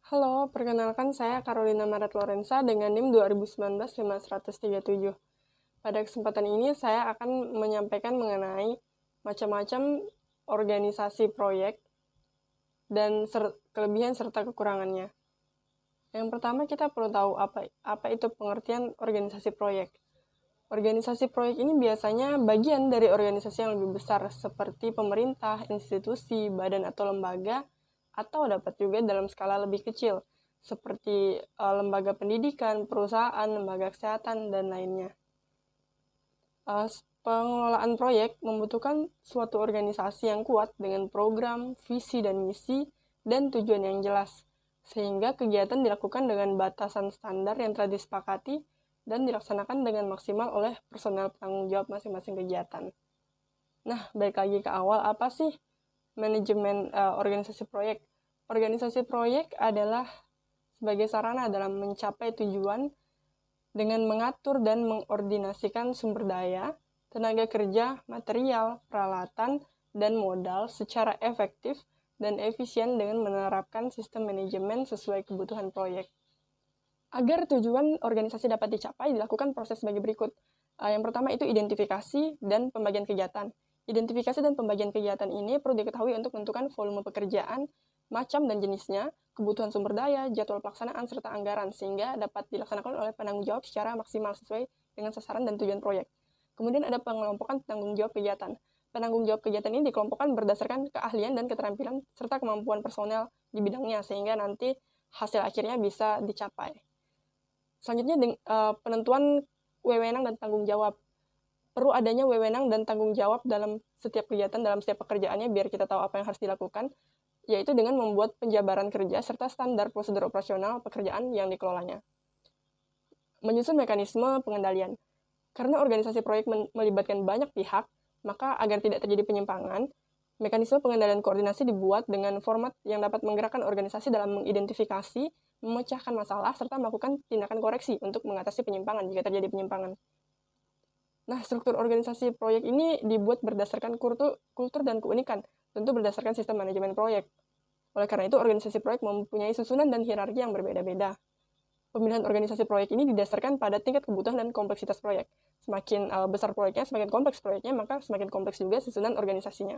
Halo, perkenalkan saya Carolina Maret Lorenza dengan NIM 2019-5137. Pada kesempatan ini saya akan menyampaikan mengenai macam-macam organisasi proyek dan kelebihan serta kekurangannya. Yang pertama kita perlu tahu apa itu pengertian organisasi proyek. Organisasi proyek ini biasanya bagian dari organisasi yang lebih besar seperti pemerintah, institusi, badan atau lembaga, atau dapat juga dalam skala lebih kecil seperti lembaga pendidikan, perusahaan, lembaga kesehatan, dan lainnya. Pengelolaan proyek membutuhkan suatu organisasi yang kuat dengan program, visi dan misi, dan tujuan yang jelas, sehingga kegiatan dilakukan dengan batasan standar yang telah disepakati dan dilaksanakan dengan maksimal oleh personel penanggung jawab masing-masing kegiatan. Nah, balik lagi ke awal, apa sih manajemen organisasi proyek? Organisasi proyek adalah sebagai sarana dalam mencapai tujuan dengan mengatur dan mengordinasikan sumber daya, tenaga kerja, material, peralatan, dan modal secara efektif dan efisien dengan menerapkan sistem manajemen sesuai kebutuhan proyek. Agar tujuan organisasi dapat dicapai, dilakukan proses sebagai berikut. Yang pertama itu identifikasi dan pembagian kegiatan. Identifikasi dan pembagian kegiatan ini perlu diketahui untuk menentukan volume pekerjaan, macam dan jenisnya, kebutuhan sumber daya, jadwal pelaksanaan, serta anggaran, sehingga dapat dilaksanakan oleh penanggung jawab secara maksimal sesuai dengan sasaran dan tujuan proyek. Kemudian ada pengelompokan penanggung jawab kegiatan. Penanggung jawab kegiatan ini dikelompokkan berdasarkan keahlian dan keterampilan serta kemampuan personel di bidangnya, sehingga nanti hasil akhirnya bisa dicapai. Selanjutnya, penentuan wewenang dan tanggung jawab. Perlu adanya wewenang dan tanggung jawab dalam setiap kegiatan, dalam setiap pekerjaannya, biar kita tahu apa yang harus dilakukan, yaitu dengan membuat penjabaran kerja serta standar prosedur operasional pekerjaan yang dikelolanya. Menyusun mekanisme pengendalian. Karena organisasi proyek melibatkan banyak pihak, maka agar tidak terjadi penyimpangan, mekanisme pengendalian koordinasi dibuat dengan format yang dapat menggerakkan organisasi dalam mengidentifikasi, memecahkan masalah, serta melakukan tindakan koreksi untuk mengatasi penyimpangan jika terjadi penyimpangan. Nah, struktur organisasi proyek ini dibuat berdasarkan kultur dan keunikan, tentu berdasarkan sistem manajemen proyek. Oleh karena itu, organisasi proyek mempunyai susunan dan hierarki yang berbeda-beda. Pemilihan organisasi proyek ini didasarkan pada tingkat kebutuhan dan kompleksitas proyek. Semakin besar proyeknya, semakin kompleks proyeknya, maka semakin kompleks juga susunan organisasinya.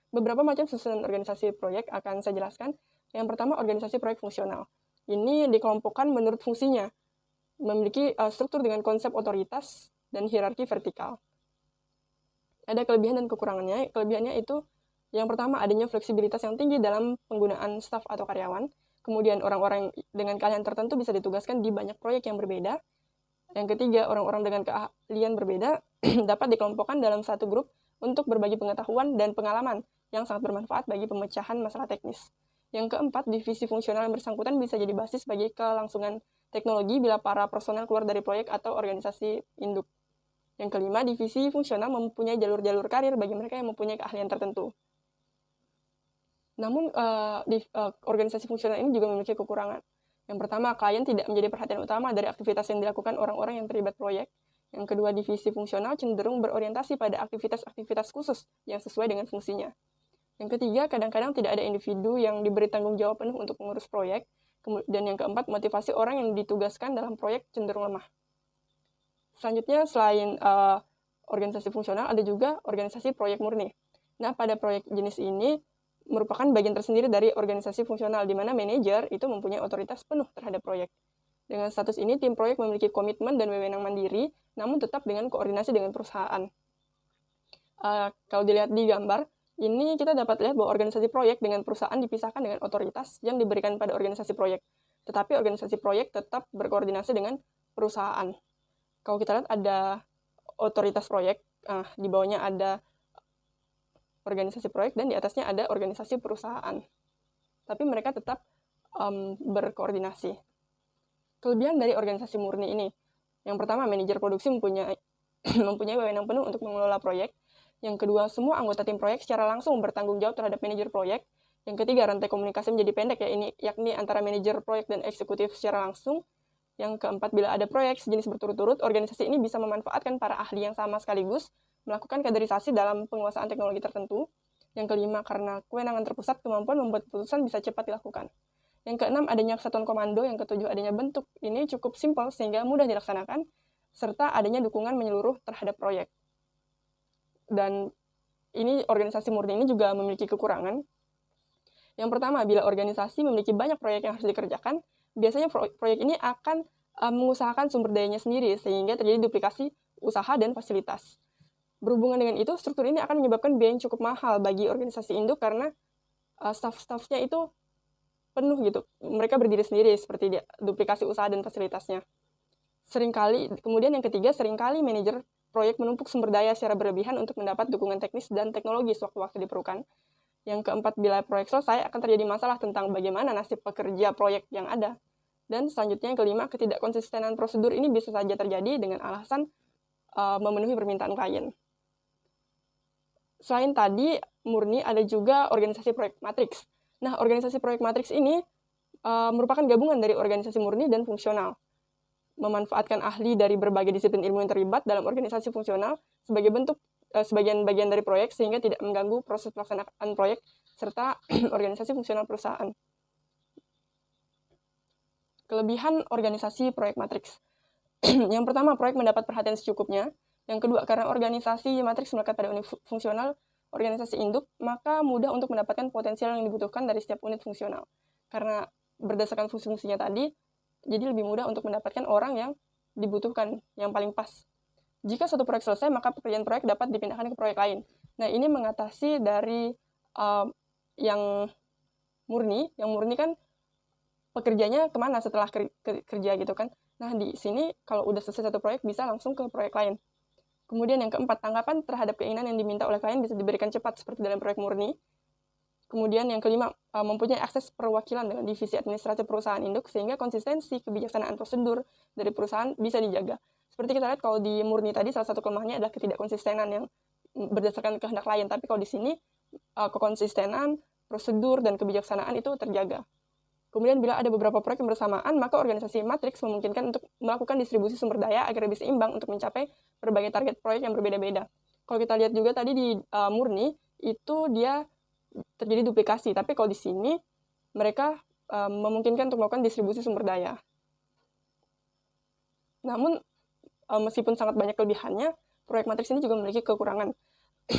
Beberapa macam susunan organisasi proyek akan saya jelaskan. Yang pertama, organisasi proyek fungsional. Ini dikelompokkan menurut fungsinya, memiliki struktur dengan konsep otoritas dan hierarki vertikal. Ada kelebihan dan kekurangannya. Kelebihannya itu, yang pertama, adanya fleksibilitas yang tinggi dalam penggunaan staf atau karyawan. Kemudian orang-orang dengan keahlian tertentu bisa ditugaskan di banyak proyek yang berbeda. Yang ketiga, orang-orang dengan keahlian berbeda dapat dikelompokkan dalam satu grup untuk berbagi pengetahuan dan pengalaman yang sangat bermanfaat bagi pemecahan masalah teknis. Yang keempat, divisi fungsional yang bersangkutan bisa jadi basis bagi kelangsungan teknologi bila para personel keluar dari proyek atau organisasi induk. Yang kelima, divisi fungsional mempunyai jalur-jalur karir bagi mereka yang mempunyai keahlian tertentu. Namun, organisasi fungsional ini juga memiliki kekurangan. Yang pertama, klien tidak menjadi perhatian utama dari aktivitas yang dilakukan orang-orang yang terlibat proyek. Yang kedua, divisi fungsional cenderung berorientasi pada aktivitas-aktivitas khusus yang sesuai dengan fungsinya. Yang ketiga, kadang-kadang tidak ada individu yang diberi tanggung jawab penuh untuk mengurus proyek. Dan yang keempat, motivasi orang yang ditugaskan dalam proyek cenderung lemah. Selanjutnya, selain organisasi fungsional, ada juga organisasi proyek murni. Nah, pada proyek jenis ini merupakan bagian tersendiri dari organisasi fungsional, di mana manajer itu mempunyai otoritas penuh terhadap proyek. Dengan status ini, tim proyek memiliki komitmen dan wewenang mandiri, namun tetap dengan koordinasi dengan perusahaan. Kalau dilihat di gambar, ini kita dapat lihat bahwa organisasi proyek dengan perusahaan dipisahkan dengan otoritas yang diberikan pada organisasi proyek. Tetapi organisasi proyek tetap berkoordinasi dengan perusahaan. Kalau kita lihat ada otoritas proyek, di bawahnya ada organisasi proyek, dan di atasnya ada organisasi perusahaan. Tapi mereka tetap berkoordinasi. Kelebihan dari organisasi murni ini. Yang pertama, manajer produksi mempunyai wewenang penuh untuk mengelola proyek. Yang kedua, semua anggota tim proyek secara langsung bertanggung jawab terhadap manajer proyek. Yang ketiga, rantai komunikasi menjadi pendek, yakni antara manajer proyek dan eksekutif secara langsung. Yang keempat, bila ada proyek sejenis berturut-turut, organisasi ini bisa memanfaatkan para ahli yang sama sekaligus, melakukan kaderisasi dalam penguasaan teknologi tertentu. Yang kelima, karena kewenangan terpusat, kemampuan membuat keputusan bisa cepat dilakukan. Yang keenam, adanya kesatuan komando. Yang ketujuh, adanya bentuk. Ini cukup simpel sehingga mudah dilaksanakan, serta adanya dukungan menyeluruh terhadap proyek. Dan ini organisasi murni ini juga memiliki kekurangan. Yang pertama, bila organisasi memiliki banyak proyek yang harus dikerjakan, biasanya proyek ini akan mengusahakan sumber dayanya sendiri, sehingga terjadi duplikasi usaha dan fasilitas. Berhubungan dengan itu, struktur ini akan menyebabkan biaya yang cukup mahal bagi organisasi induk karena staff-staffnya itu penuh gitu. Mereka berdiri sendiri seperti duplikasi usaha dan fasilitasnya. Kemudian yang ketiga, seringkali manajer proyek menumpuk sumber daya secara berlebihan untuk mendapat dukungan teknis dan teknologis waktu-waktu diperlukan. Yang keempat, bila proyek selesai akan terjadi masalah tentang bagaimana nasib pekerja proyek yang ada. Dan selanjutnya yang kelima, ketidakkonsistenan prosedur ini bisa saja terjadi dengan alasan memenuhi permintaan klien. Selain tadi murni, ada juga organisasi proyek matriks. Nah, organisasi proyek matriks ini merupakan gabungan dari organisasi murni dan fungsional, memanfaatkan ahli dari berbagai disiplin ilmu yang terlibat dalam organisasi fungsional sebagai bentuk sebagian-bagian dari proyek sehingga tidak mengganggu proses pelaksanaan proyek serta organisasi fungsional perusahaan. Kelebihan organisasi proyek matriks. Yang pertama, proyek mendapat perhatian secukupnya. Yang kedua, karena organisasi matriks melekat pada unit fungsional organisasi induk, maka mudah untuk mendapatkan potensial yang dibutuhkan dari setiap unit fungsional. Karena berdasarkan fungsi-fungsinya tadi, jadi lebih mudah untuk mendapatkan orang yang dibutuhkan, yang paling pas. Jika suatu proyek selesai, maka pekerjaan proyek dapat dipindahkan ke proyek lain. Nah, ini mengatasi dari yang murni kan pekerjanya kemana setelah kerja gitu kan. Nah, di sini kalau udah selesai satu proyek, bisa langsung ke proyek lain. Kemudian yang keempat, tanggapan terhadap keinginan yang diminta oleh klien bisa diberikan cepat seperti dalam proyek murni. Kemudian yang kelima, mempunyai akses perwakilan dengan divisi administrasi perusahaan induk sehingga konsistensi kebijaksanaan prosedur dari perusahaan bisa dijaga. Seperti kita lihat kalau di murni tadi, salah satu kelemahannya adalah ketidakkonsistenan yang berdasarkan kehendak klien. Tapi kalau di sini, kekonsistenan, prosedur, dan kebijaksanaan itu terjaga. Kemudian bila ada beberapa proyek yang bersamaan, maka organisasi matriks memungkinkan untuk melakukan distribusi sumber daya agar lebih seimbang untuk mencapai berbagai target proyek yang berbeda-beda. Kalau kita lihat juga tadi di murni, itu dia terjadi duplikasi. Tapi kalau di sini, mereka memungkinkan untuk melakukan distribusi sumber daya. Namun, meskipun sangat banyak kelebihannya, proyek matriks ini juga memiliki kekurangan.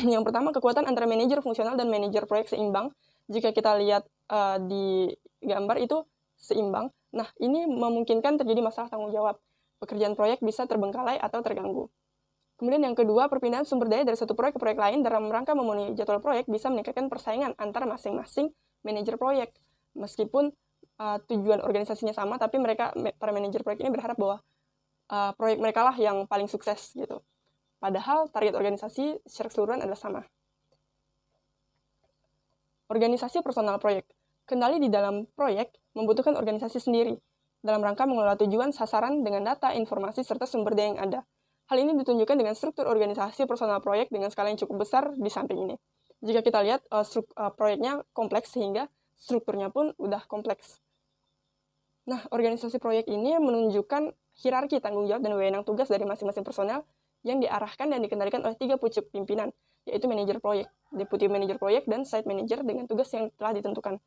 Yang pertama, kekuatan antara manajer fungsional dan manajer proyek seimbang. Jika kita lihat di gambar itu seimbang. Nah, ini memungkinkan terjadi masalah tanggung jawab. Pekerjaan proyek bisa terbengkalai atau terganggu. Kemudian yang kedua, perpindahan sumber daya dari satu proyek ke proyek lain dalam rangka memenuhi jadwal proyek bisa meningkatkan persaingan antara masing-masing manajer proyek. Meskipun tujuan organisasinya sama, tapi para manajer proyek ini berharap bahwa proyek mereka lah yang paling sukses gitu. Padahal target organisasi secara keseluruhan adalah sama. Organisasi personal proyek. Kendali di dalam proyek membutuhkan organisasi sendiri dalam rangka mengelola tujuan, sasaran dengan data, informasi, serta sumber daya yang ada. Hal ini ditunjukkan dengan struktur organisasi personal proyek dengan skala yang cukup besar di samping ini. Jika kita lihat, proyeknya kompleks sehingga strukturnya pun udah kompleks. Nah, organisasi proyek ini menunjukkan hierarki tanggung jawab dan wewenang tugas dari masing-masing personel yang diarahkan dan dikendalikan oleh 3 pucuk pimpinan, yaitu manajer proyek, deputi manajer proyek, dan site manager dengan tugas yang telah ditentukan.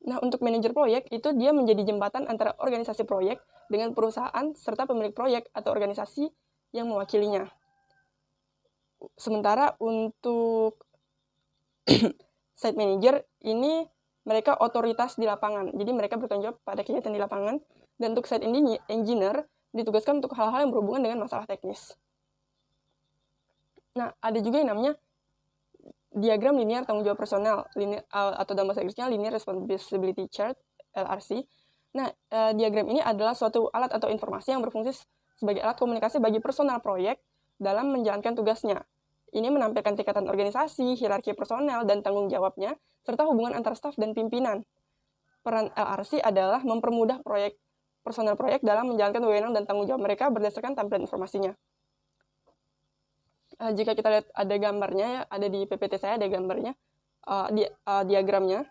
Nah, untuk manajer proyek itu dia menjadi jembatan antara organisasi proyek dengan perusahaan serta pemilik proyek atau organisasi yang mewakilinya. Sementara untuk site manager ini mereka otoritas di lapangan, jadi mereka bertanggung jawab pada kegiatan di lapangan. Dan untuk site engineer ditugaskan untuk hal-hal yang berhubungan dengan masalah teknis. Nah, ada juga yang namanya diagram linear tanggung jawab personal, atau dalam bahasa Inggrisnya Linear Responsibility Chart, LRC. Nah, diagram ini adalah suatu alat atau informasi yang berfungsi sebagai alat komunikasi bagi personal proyek dalam menjalankan tugasnya. Ini menampilkan tingkatan organisasi, hierarki personel, dan tanggung jawabnya, serta hubungan antara staf dan pimpinan. Peran LRC adalah mempermudah personel proyek dalam menjalankan wewenang dan tanggung jawab mereka berdasarkan tampilan informasinya. Jika kita lihat ada gambarnya, ya, ada di PPT saya ada gambarnya, diagramnya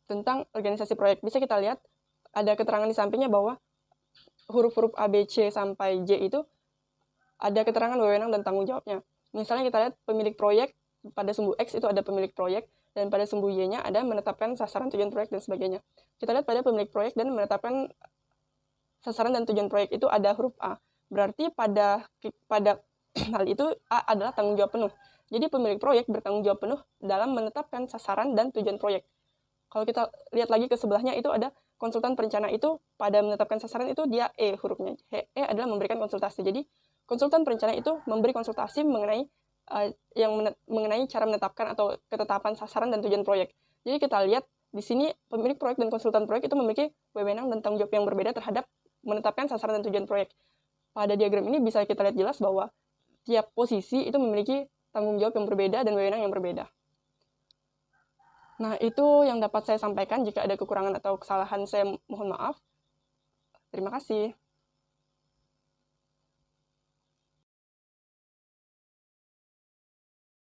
tentang organisasi proyek. Bisa kita lihat ada keterangan di sampingnya bahwa huruf-huruf A, B, C sampai J itu ada keterangan wewenang dan tanggung jawabnya. Misalnya kita lihat pemilik proyek, pada sumbu X itu ada pemilik proyek, Dan pada sumbu Y-nya ada menetapkan sasaran, tujuan proyek, dan sebagainya. Kita lihat pada pemilik proyek dan menetapkan sasaran dan tujuan proyek itu ada huruf A. Berarti pada hal itu A adalah tanggung jawab penuh. Jadi pemilik proyek bertanggung jawab penuh dalam menetapkan sasaran dan tujuan proyek. Kalau kita lihat lagi ke sebelahnya itu ada konsultan perencana, itu pada menetapkan sasaran itu dia E hurufnya. E adalah memberikan konsultasi. Jadi konsultan perencana itu memberi konsultasi mengenai mengenai cara menetapkan atau ketetapan sasaran dan tujuan proyek. Jadi kita lihat di sini pemilik proyek dan konsultan proyek itu memiliki wewenang dan tanggung jawab yang berbeda terhadap menetapkan sasaran dan tujuan proyek. Pada diagram ini bisa kita lihat jelas bahwa tiap posisi itu memiliki tanggung jawab yang berbeda dan wewenang yang berbeda. Nah, itu yang dapat saya sampaikan. Jika ada kekurangan atau kesalahan, saya mohon maaf. Terima kasih.